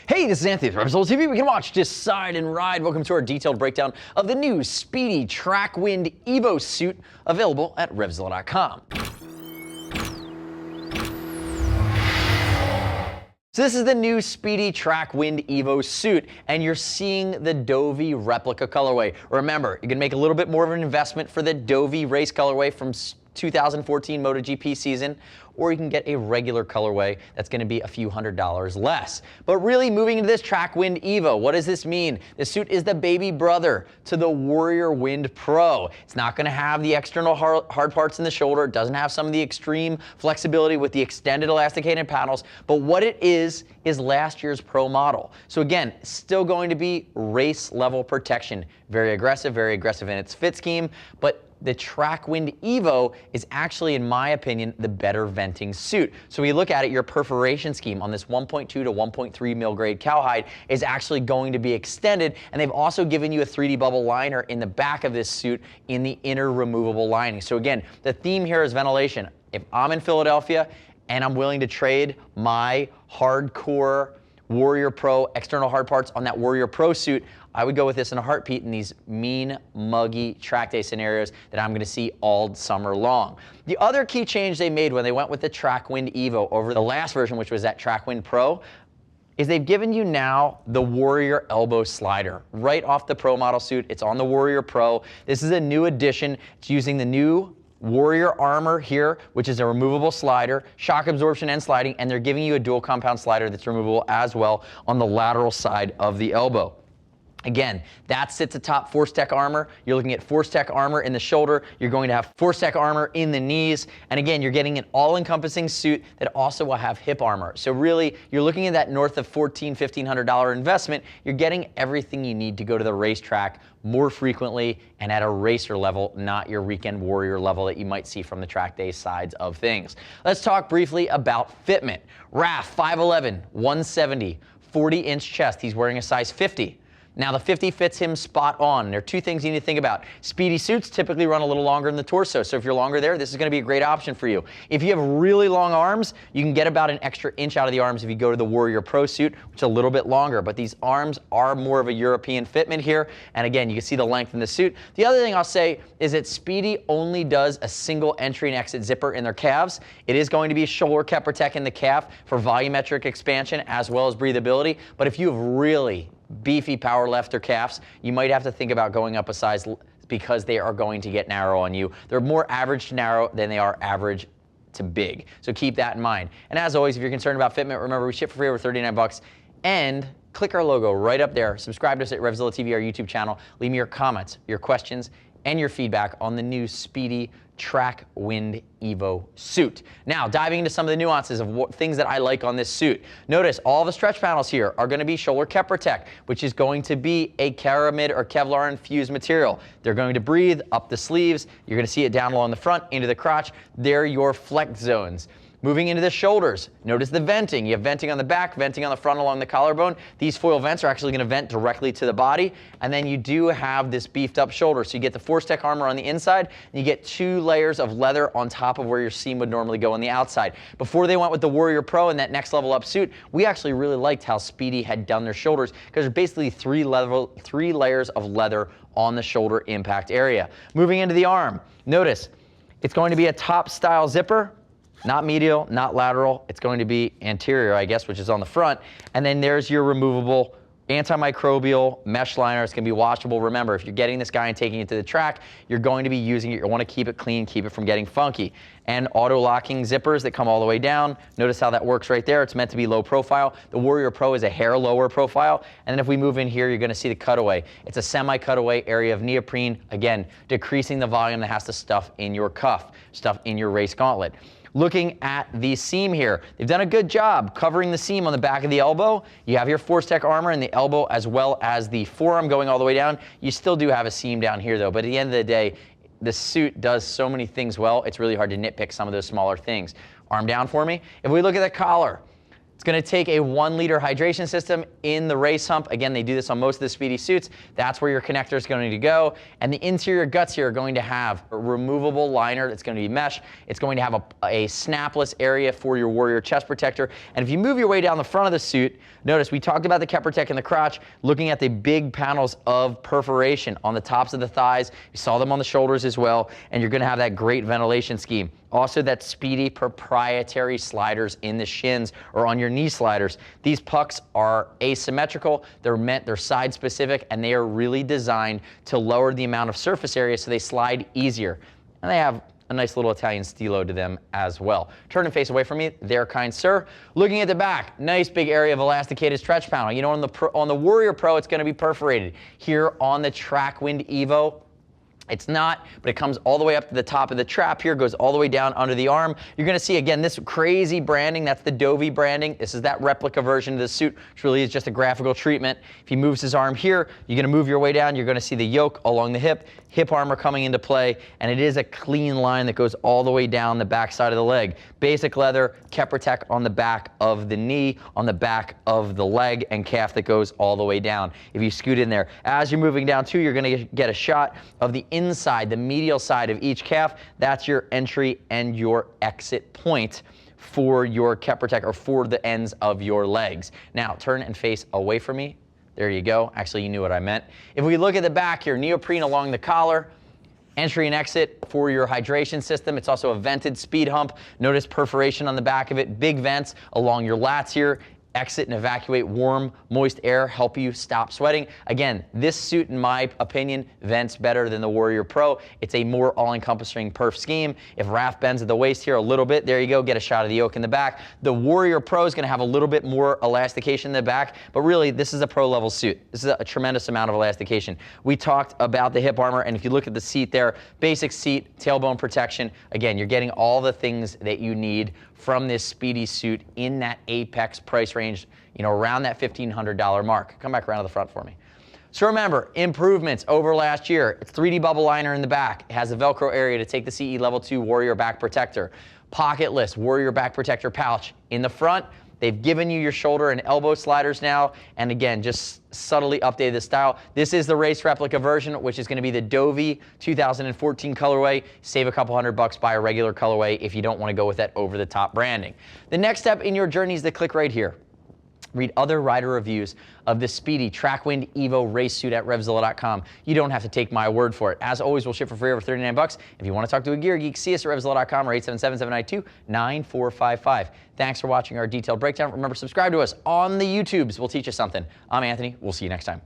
Hey, this is Anthony from RevZilla TV. We can watch, decide, and ride. Welcome to our detailed breakdown of the new Spidi Trackwind EVO suit available at RevZilla.com. So this is the new Spidi Trackwind EVO suit, and you're seeing the Dovey Replica colorway. Remember, you can make a little bit more of an investment for the Dovey race colorway from 2014 MotoGP season, or you can get a regular colorway that's going to be a few $100s less. But really, moving into this Trackwind EVO, what does this mean? This suit is the baby brother to the Warrior Wind Pro. It's not going to have the external hard parts in the shoulder. It doesn't have some of the extreme flexibility with the extended elasticated panels, but what it is last year's Pro model. So again, still going to be race level protection. Very aggressive in its fit scheme, but the Trackwind EVO is actually, in my opinion, the better venting suit. So when you look at it, your perforation scheme on this 1.2 to 1.3 mil grade cowhide is actually going to be extended, and they've also given you a 3D bubble liner in the back of this suit in the inner removable lining. So again, the theme here is ventilation. If I'm in Philadelphia and I'm willing to trade my hardcore Warrior Pro external hard parts on that Warrior Pro suit, I would go with this in a heartbeat in these mean, muggy track day scenarios that I'm going to see all summer long. The other key change they made when they went with the Trackwind EVO over the last version, which was that Trackwind Pro, is they've given you now the Warrior elbow slider right off the Pro model suit. It's on the Warrior Pro. This is a new addition. It's using the new Warrior armor here, which is a removable slider, shock absorption and sliding, and they're giving you a dual compound slider that's removable as well on the lateral side of the elbow. Again, that sits atop Force Tech armor. You're looking at Force Tech armor in the shoulder. You're going to have Force Tech armor in the knees. And again, you're getting an all-encompassing suit that also will have hip armor. So really, you're looking at that north of $1,500 investment. You're getting everything you need to go to the racetrack more frequently and at a racer level, not your weekend warrior level that you might see from the track day sides of things. Let's talk briefly about fitment. Raf, 5'11", 170, 40-inch chest. He's wearing a size 50. Now the 50 fits him spot on. There are two things you need to think about. Spidi suits typically run a little longer in the torso, so if you're longer there, this is going to be a great option for you. If you have really long arms, you can get about an extra inch out of the arms if you go to the Warrior Pro suit, which is a little bit longer, but these arms are more of a European fitment here, and again, you can see the length in the suit. The other thing I'll say is that Spidi only does a single entry and exit zipper in their calves. It is going to be shoulder cap protect in the calf for volumetric expansion as well as breathability, but if you have really beefy power lifter calves, you might have to think about going up a size because they are going to get narrow on you. They're more average to narrow than they are average to big. So keep that in mind. And as always, if you're concerned about fitment, remember we ship for free over 39 bucks. And click our logo right up there. Subscribe to us at RevZilla TV, our YouTube channel. Leave me your comments, your questions, and your feedback on the new Spidi Trackwind EVO suit. Now, diving into some of the nuances of what things that I like on this suit. Notice all the stretch panels here are going to be shoulder cap protect, which is going to be a Caramid or Kevlar infused material. They're going to breathe up the sleeves. You're going to see it down low on the front, into the crotch. They're your flex zones. Moving into the shoulders, notice the venting. You have venting on the back, venting on the front along the collarbone. These foil vents are actually going to vent directly to the body. And then you do have this beefed up shoulder. So you get the Force Tech armor on the inside, and you get 2 layers of leather on top of where your seam would normally go on the outside. Before they went with the Warrior Pro and that next level up suit, we actually really liked how Spidi had done their shoulders because there's basically 3 layers of leather on the shoulder impact area. Moving into the arm, notice it's going to be a top style zipper. Not medial, not lateral. It's going to be anterior, I guess, which is on the front. And then there's your removable antimicrobial mesh liner. It's going to be washable. Remember, if you're getting this guy and taking it to the track, you're going to be using it. You want to keep it clean, keep it from getting funky. And auto-locking zippers that come all the way down. Notice how that works right there. It's meant to be low profile. The Warrior Pro is a hair lower profile. And then if we move in here, you're going to see the cutaway. It's a semi-cutaway area of neoprene. Again, decreasing the volume that has to stuff in your cuff, stuff in your race gauntlet. Looking at the seam here, they've done a good job covering the seam on the back of the elbow. You have your Force Tech armor in the elbow as well as the forearm going all the way down. You still do have a seam down here though, but at the end of the day, the suit does so many things well, it's really hard to nitpick some of those smaller things. Arm down for me. If we look at the collar, It's going to take a 1 liter hydration system in the race hump. Again, they do this on most of the Spidi suits. That's where your connector is going to go. And the interior guts here are going to have a removable liner that's going to be mesh. It's going to have a snapless area for your Warrior chest protector. And if you move your way down the front of the suit, notice we talked about the Kep Protect in the crotch, looking at the big panels of perforation on the tops of the thighs. You saw them on the shoulders as well. And you're going to have that great ventilation scheme. Also, that Spidi proprietary sliders in the shins or on your knee sliders. These pucks are asymmetrical. They're side specific, and they are really designed to lower the amount of surface area so they slide easier. And they have a nice little Italian stilo to them as well. Turn and face away from me there, kind sir. Looking at the back, nice big area of elasticated stretch panel. You know, on the Warrior Pro, it's going to be perforated. Here on the TrackWind EVO, it's not, but it comes all the way up to the top of the trap here, goes all the way down under the arm. You're going to see, again, this crazy branding. That's the Dovey branding. This is that replica version of the suit, which really is just a graphical treatment. If he moves his arm here, you're going to move your way down. You're going to see the yoke along the hip armor coming into play, and it is a clean line that goes all the way down the back side of the leg. Basic leather, Kep Protect on the back of the knee, on the back of the leg and calf that goes all the way down. If you scoot in there, as you're moving down too, you're going to get a shot of the inside, the medial side of each calf. That's your entry and your exit point for your Kep Protect, or for the ends of your legs. Now turn and face away from me. There you go. Actually, you knew what I meant. If we look at the back here, neoprene along the collar, entry and exit for your hydration system. It's also a vented speed hump. Notice perforation on the back of it, big vents along your lats here. Exit and evacuate warm, moist air, help you stop sweating. Again, this suit, in my opinion, vents better than the Warrior Pro. It's a more all-encompassing perf scheme. If RAF bends at the waist here a little bit, there you go, get a shot of the yoke in the back. The Warrior Pro is going to have a little bit more elastication in the back, but really, this is a pro-level suit. This is a tremendous amount of elastication. We talked about the hip armor, and if you look at the seat there, basic seat, tailbone protection. Again, you're getting all the things that you need from this Spidi suit in that apex price range, you know, around that $1,500 mark. Come back around to the front for me. So remember, improvements over last year. It's 3D bubble liner in the back. It has a Velcro area to take the CE Level 2 Warrior back protector. Pocketless Warrior back protector pouch. In the front, they've given you your shoulder and elbow sliders now, and again, just subtly updated the style. This is the race replica version, which is going to be the Dovey 2014 colorway. Save a couple $100, buy a regular colorway if you don't want to go with that over-the-top branding. The next step in your journey is to click right here. Read other rider reviews of the Spidi TrackWind EVO race suit at RevZilla.com. You don't have to take my word for it. As always, we'll ship for free over $39. If you want to talk to a gear geek, see us at RevZilla.com or 877-792-9455. Thanks for watching our detailed breakdown. Remember, subscribe to us on the YouTubes. We'll teach you something. I'm Anthony. We'll see you next time.